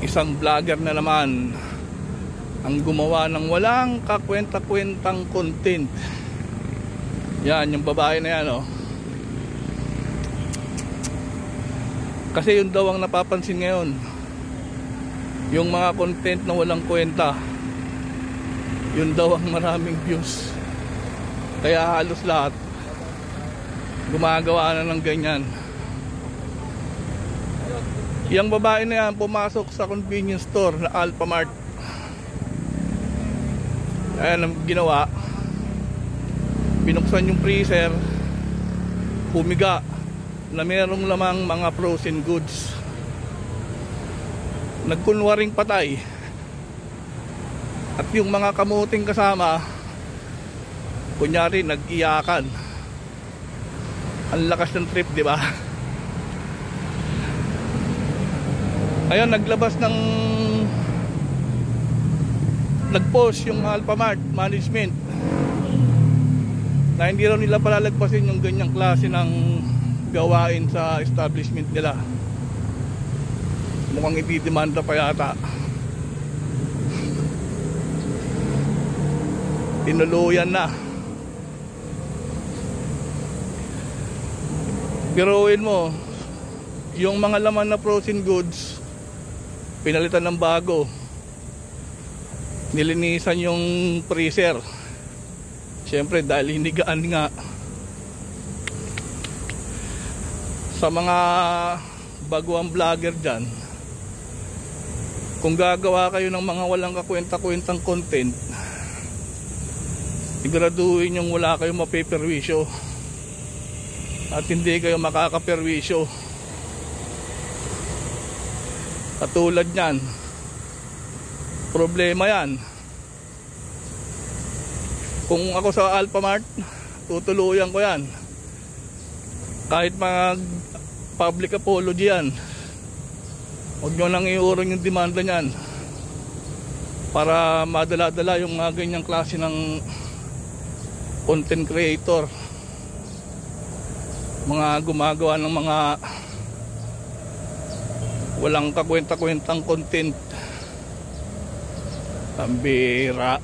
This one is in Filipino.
Isang vlogger na naman ang gumawa ng walang kakwenta-kwentang content. Yan, yung babae na yan, oh. Kasi yun daw ang napapansin ngayon, yung mga content na walang kwenta, yun daw ang maraming views. Kaya halos lahat gumagawa na ng ganyan. Yung babae na yan pumasok sa convenience store na Alphamart. Ayan ang ginawa, binuksan yung freezer, humiga na merong lamang mga frozen goods. Nagkunwaring patay. At yung mga kamuting kasama, kunyari nag-iyakan. Ang lakas ng trip, di ba? Ayun, nag-post yung Alphamart management na hindi raw nila palalagpasin yung ganyang klase ng gawain sa establishment nila. Mukhang itidemanda pa yata. Tinuluyan na. Biruin mo, yung mga laman na frozen goods pinalitan ng bago, nilinisan yung freezer, syempre dahil hinigaan nga. Sa mga baguang vlogger dyan, kung gagawa kayo ng mga walang kakwenta-kwentang content, siguraduhin yung wala kayong mapeperwisyo at hindi kayo makakaperwisyo. Katulad nyan, problema yan. Kung ako sa Alphamart, tutuluyan ko yan. Kahit mag public apology yan, huwag nyo nang iurong yung demanda nyan para madala-dala yung mga ganyang klase ng content creator, mga gumagawa ng mga walang kakwenta-kwentang content. Ang bira.